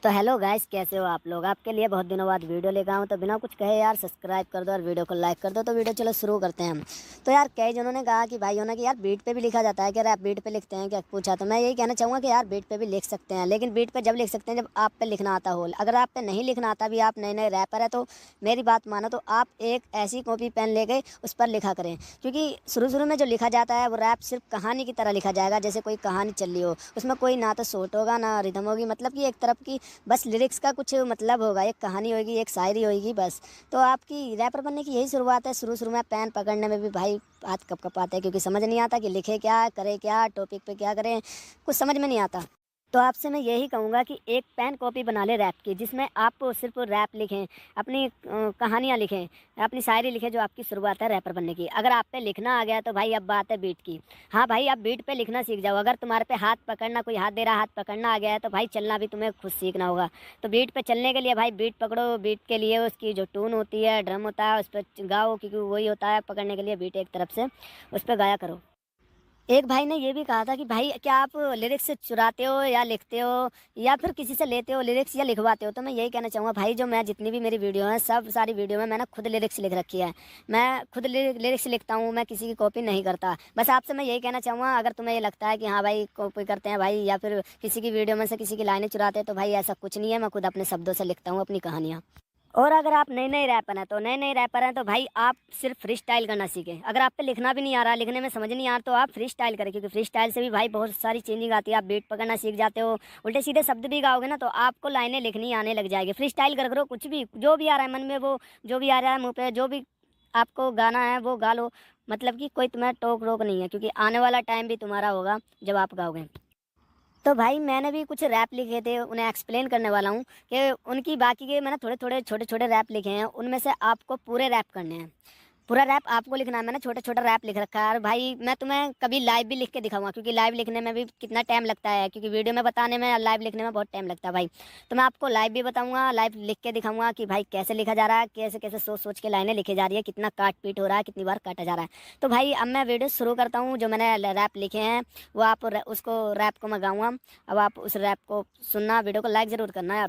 तो hello guys, कैसे हो आप लोग। आपके लिए बहुत दिनों बाद वीडियो लेकर आऊँ, तो बिना कुछ कहे यार सब्सक्राइब कर दो और वीडियो को लाइक कर दो। तो वीडियो चलो शुरू करते हैं हम। तो यार कई जनों ने कहा कि भाई होना कि यार बीट पे भी लिखा जाता है, कि आप बीट पे लिखते हैं क्या पूछा। तो मैं यही कहना चाहूँगा कि यार बीट पे भी लिख सकते हैं, लेकिन बीट पे जब लिख सकते हैं जब आप पे लिखना आता हो। अगर आप पे नहीं लिखना आता, भी आप नए नए रैपर है, तो मेरी बात मानो तो आप एक ऐसी कॉपी पेन ले गए उस पर लिखा करें। क्योंकि शुरू शुरू में जो लिखा जाता है वो रैप सिर्फ कहानी की तरह लिखा जाएगा, जैसे कोई कहानी चल रही हो। उसमें कोई ना तो शॉर्ट होगा ना रिदम होगी, मतलब कि एक तरफ की बस लिरिक्स का कुछ मतलब होगा, एक कहानी होगी, एक शायरी होगी बस। तो आपकी रैपर बनने की यही शुरुआत है। शुरू शुरू में पेन पकड़ने में भी भाई हाथ कप कप आते हैं, क्योंकि समझ नहीं आता कि लिखे क्या, करे क्या, टॉपिक पे क्या करें, कुछ समझ में नहीं आता। तो आपसे मैं यही कहूँगा कि एक पेन कॉपी बना ले रैप की, जिसमें आप सिर्फ रैप लिखें, अपनी कहानियाँ लिखें, अपनी शायरी लिखें, जो आपकी शुरुआत है रैपर बनने की। अगर आप पे लिखना आ गया तो भाई अब बात है बीट की। हाँ भाई, आप बीट पे लिखना सीख जाओ। अगर तुम्हारे पे हाथ पकड़ना, कोई हाथ दे रहा, हाथ पकड़ना आ गया है, तो भाई चलना भी तुम्हें खुद सीखना होगा। तो बीट पे चलने के लिए भाई बीट पकड़ो। बीट के लिए उसकी जो टून होती है, ड्रम होता है, उस पर गाओ, क्योंकि वही होता है पकड़ने के लिए बीट एक तरफ से, उस पर गाया करो। एक भाई ने ये भी कहा था कि भाई क्या आप लिरिक्स चुराते हो या लिखते हो, या फिर किसी से लेते हो लिरिक्स या लिखवाते हो। तो मैं यही कहना चाहूँगा भाई, जो मैं जितनी भी मेरी वीडियो हैं, सब सारी वीडियो में मैंने खुद लिरिक्स लिख रखी है। मैं खुद लिरिक्स लिखता हूँ, मैं किसी की कॉपी नहीं करता। बस आपसे मैं यही कहना चाहूँगा, अगर तुम्हें ये लगता है कि हाँ भाई कॉपी करते हैं भाई, या फिर किसी की वीडियो में से किसी की लाइनें चुराते हैं, तो भाई ऐसा कुछ नहीं है। मैं खुद अपने शब्दों से लिखता हूँ अपनी कहानियाँ। और अगर आप नए नए रैपर हैं, तो भाई आप सिर्फ फ्री स्टाइल करना सीखें। अगर आप पे लिखना भी नहीं आ रहा, लिखने में समझ नहीं आ रहा, तो आप फ्री स्टाइल करें, क्योंकि फ्री स्टाइल से भी भाई बहुत सारी चेंजिंग आती है। आप बीट पकड़ना सीख जाते हो, उल्टे सीधे शब्द भी गाओगे ना, तो आपको लाइनें लिखनी आने लग जाएगी। फ्री स्टाइल कर करो, कुछ भी जो भी आ रहा है मन में, वो जो भी आ रहा है मुँह पे, जो भी आपको गाना है वो गा लो। मतलब कि कोई तुम्हें टोक रोक नहीं है, क्योंकि आने वाला टाइम भी तुम्हारा होगा जब आप गाओगे। तो भाई मैंने भी कुछ रैप लिखे थे, उन्हें एक्सप्लेन करने वाला हूँ कि उनकी बाकी के मैंने थोड़े थोड़े छोटे छोटे रैप लिखे हैं, उनमें से आपको पूरे रैप करने हैं। पूरा रैप आपको लिखना है। मैंने छोटा छोटा रैप लिख रखा है। और भाई मैं तुम्हें कभी लाइव भी लिख के दिखाऊंगा, क्योंकि लाइव लिखने में भी कितना टाइम लगता है, क्योंकि वीडियो में बताने में लाइव लिखने में बहुत टाइम लगता है भाई। तो मैं आपको लाइव भी बताऊंगा, लाइव लिख के दिखाऊंगा कि भाई कैसे लिखा जा रहा है, कैसे कैसे सोच सोच के लाइनें लिखी जा रही है, कितना काट पीट हो रहा है, कितनी बार काटा जा रहा है। तो भाई अब मैं वीडियो शुरू करता हूँ। जो मैंने रैप लिखे हैं वो आप उसको रैप को मैं गाऊंगा। अब आप उस रैप को सुनना, वीडियो को लाइक ज़रूर करना है।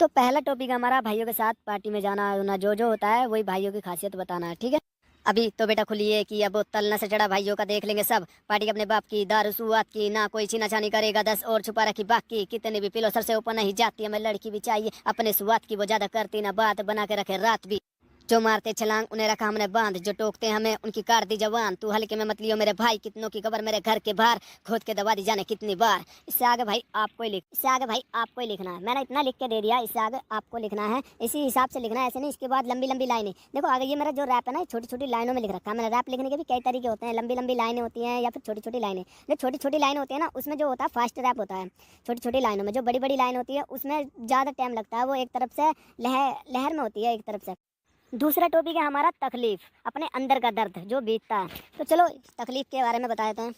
तो पहला टॉपिक हमारा भाइयों के साथ पार्टी में जाना ना, जो होता है वही भाइयों की खासियत बताना है, ठीक है। अभी तो बेटा खुलिए कि अब तलना से चढ़ा भाइयों का देख लेंगे सब। पार्टी अपने बाप की, दारू सुआत की, ना कोई छीना छानी करेगा, 10 और छुपा रखी बाकी। कितने भी पिलो सर से ऊपर नहीं जाती, हमें लड़की भी चाहिए अपने सुआत की, वो ज्यादा करती ना बात, बना के रखे रात भी। जो मारते छलांग उन्हें रखा हमने बांध, जो टोकते हमें उनकी काट दी जवान। तू हल्के में मत लियो मेरे भाई, कितनों की खबर मेरे घर के बाहर, खोद के दबा दी जाने कितनी बार। इससे आगे भाई आपको ही लिखना है। मैंने इतना लिख के दे दिया, इससे आगे आपको लिखना है, इसी हिसाब से लिखना है, ऐसे नहीं। इसके बाद लंबी लंबी लाइनें देखो। आगे ये मेरा जो रैप है ना, छोटी छोटी लाइनों में लिख रखा है मैंने। रैप लिखने के भी कई तरीके होते हैं, लंबी लंबी लाइनें होती हैं या फिर छोटी छोटी लाइनें। जो छोटी छोटी लाइन होती है ना, उसमें जो होता है फास्ट रैप होता है। छोटी छोटी लाइनों में जो बड़ी बड़ी लाइन होती है, उसमें ज़्यादा टाइम लगता है, वो एक तरफ से लहर लहर में होती है एक तरफ से। दूसरा टॉपिक है हमारा तकलीफ, अपने अंदर का दर्द जो बीतता है। तो चलो तकलीफ के बारे में बता देते हैं।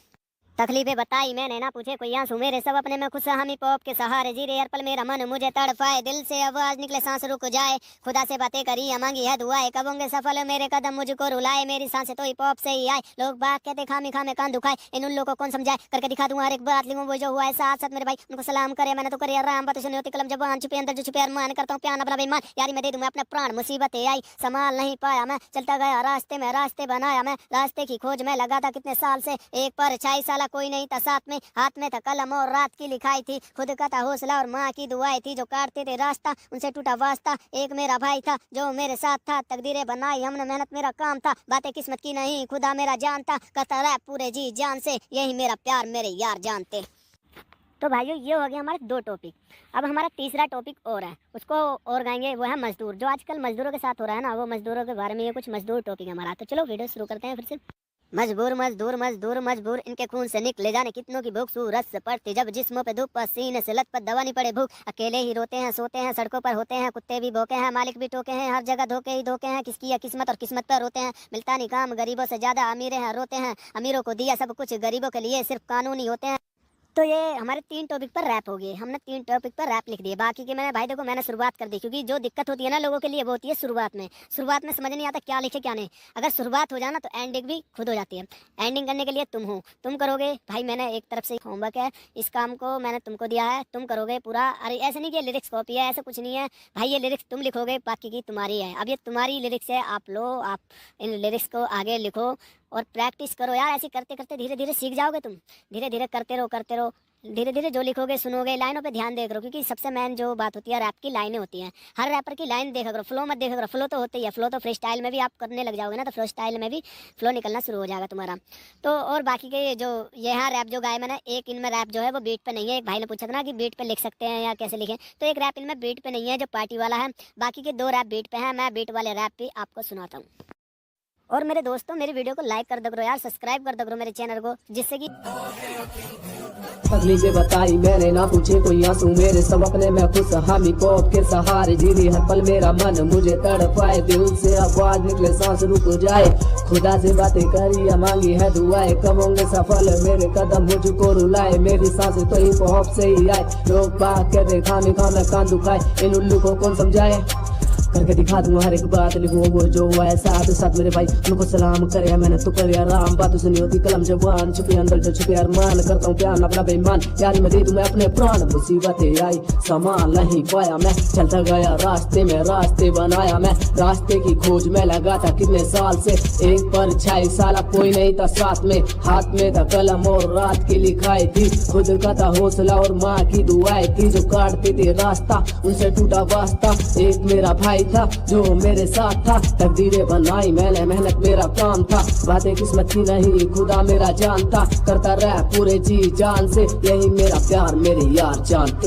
तकलीफें बताई मैंने, ना पूछे कोई आंसू मेरे, सब अपने में खुश हमी पॉप के सहारे जीरे हर पल मेरा मन मुझे तड़पाए, दिल से आवाज निकले सांस रुक जाए, खुदा से बातें करी या मांगी है दुआएं, कब होंगे सफल मेरे कदम मुझको रुलाए, मेरी सांसें तो हिप हॉप से ही आए, लोग बात कहते खामी खामे कान दुखाए, इन उन लोगों को कौन समझाए, करके दिखा दूं हर एक बात, लिखूं वो जो हुआ है साथ साथ मेरे भाई उनको सलाम करे मैंने तो करे आराम, बातें सुनी होती कलम जबान, छुपे अंदर जो छुपे अरमान, करता हूं प्यार न बना बेईमान, यारी मैं दे दूं मैं अपना प्राण, मुसीबतें आई संभाल नहीं पाया मैं, चलता गया रास्ते में रास्ते बनाया मैं, रास्ते की खोज में लगा था कितने साल से, एक परछाई साला कोई नहीं था साथ में, हाथ में था कलम और रात की लिखाई थी, खुद का था हौसला और माँ की दुआएं थी, जो काटते थे रास्ता उनसे टूटा वास्ता, एक मेरा भाई था जो मेरे साथ था, तकदीरें बनाई हमने मेहनत मेरा काम था, बातें किस्मत की नहीं खुदा मेरा जानता, करता रैप पूरे जी जान से, यही मेरा प्यार मेरे यार जानते। तो भाइयों ये हो गया हमारे दो टॉपिक। अब हमारा तीसरा टॉपिक और है, उसको और गाएंगे, वो है मजदूर। जो आजकल मजदूरों के साथ हो रहा है ना, वो मजदूरों के बारे में ये कुछ मजदूर टॉपिक है हमारा। तो चलो वीडियो शुरू करते हैं फिर से। मजबूर मजदूर मजदूर मजबूर, इनके खून से निकले जाने कितनों की भूख, सूरज से पड़ती जब जिस्मों पे धूप, पसीने से लथपथ दवा नहीं पड़े भूख, अकेले ही रोते हैं सोते हैं सड़कों पर होते हैं, कुत्ते भी भोके हैं मालिक भी टोके हैं, हर जगह धोखे ही धोखे हैं, किसकी या किस्मत और किस्मत पर रोते हैं, मिलता नहीं काम गरीबों से ज्यादा अमीरे हैं रोते हैं, अमीरों को दिया सब कुछ गरीबों के लिए सिर्फ कानूनी होते हैं। तो ये हमारे 3 टॉपिक पर रैप हो गए, हमने 3 टॉपिक पर रैप लिख दिए। बाकी के मैंने भाई देखो मैंने शुरुआत कर दी, क्योंकि जो दिक्कत होती है ना लोगों के लिए वो होती है शुरुआत में समझ नहीं आता क्या लिखे क्या नहीं। अगर शुरुआत हो जाना तो एंडिंग भी खुद हो जाती है। एंडिंग करने के लिए तुम करोगे भाई। मैंने एक तरफ से होमवर्क है, इस काम को मैंने तुमको दिया है, तुम करोगे पूरा। अरे ऐसे नहीं कि लिरिक्स कॉपी है, ऐसा कुछ नहीं है भाई। ये लिरिक्स तुम लिखोगे, बाकी की तुम्हारी है। अब ये तुम्हारी लिरिक्स है, आप लो, आप इन लिरिक्स को आगे लिखो और प्रैक्टिस करो यार। ऐसे करते करते धीरे धीरे सीख जाओगे तुम। धीरे धीरे करते रहो, धीरे धीरे जो लिखोगे सुनोगे, लाइनों पे ध्यान देख रहो, क्योंकि सबसे मेन जो बात होती है रैप की लाइनें होती हैं। हर रैपर की लाइन देखा करो, फ्लो मत देखा करो। फ्लो तो होता ही है, फ्लो तो फ्री स्टाइल में भी आप करने लग जाओगे ना, तो फ्री स्टाइल में भी फ्लो निकलना शुरू हो जाएगा तुम्हारा। तो और बाकी के जो यहाँ रैप जो गाए मैंने, एक इनमें रैप जो है वो बीट पे नहीं है। एक भाई ने पूछा था ना कि बीट पे लिख सकते हैं या कैसे लिखें, तो एक रैप इनमें बीट पे नहीं है जो पार्टी वाला है। बाकी के 2 रैप बीट पे हैं। मैं बीट वाले रैप भी आपको सुनाता हूँ। और मेरे दोस्तों मेरी वीडियो को लाइक कर दो करो यार, सब्सक्राइब कर दो करो मेरे चैनल को, जिससे कि तकलीफें बताई मैंने, ना पूछे कोई आंसू मेरे, सब अपने में खुश हामी पॉप के सहारे। जीरी हर पल मेरा मन मुझे तड़पाए, दिल से आवाज निकले सांस रुक जाए। खुदा से बातें करी या मांगी है दुआएं, कब होंगे सफल मेरे कदम मुझको रुलाए। मेरी सांसें तो हिप हॉप से ही आए, लोग बात कहते खामी खाना कान दुखाए। इन उल्लू को कौन समझाए, करके दिखा दूंगा हर एक बात, लिखूं वो जो है साथ साथ मेरे भाई उनको सलाम करे। मैंने तो कर आराम, बातों से नहीं होती कलम जवान, छुपे अंदर जो छुपे अरमान। करता हूँ प्यार अपना बेईमान, यार मैं दे दूं मैं अपने प्राण। मुसीबतें आई संभाल नहीं पाया मैं, चलता गया रास्ते में रास्ते बनाया मैं। रास्ते की खोज में लगा था कितने साल से, एक परछाई साला कोई नहीं था साथ में। हाथ में था कलम और रात की लिखाई थी, खुद का था हौसला और माँ की दुआएं थी। जो काटते थे रास्ता उनसे टूटा वास्ता, एक मेरा भाई था जो मेरे साथ था। तकदीरें बनाई मैंने, मेहनत मेरा काम था, बातें किस्मत की नहीं खुदा मेरा जानता। करता रह पूरे जी जान से, यही मेरा प्यार मेरे यार जानते।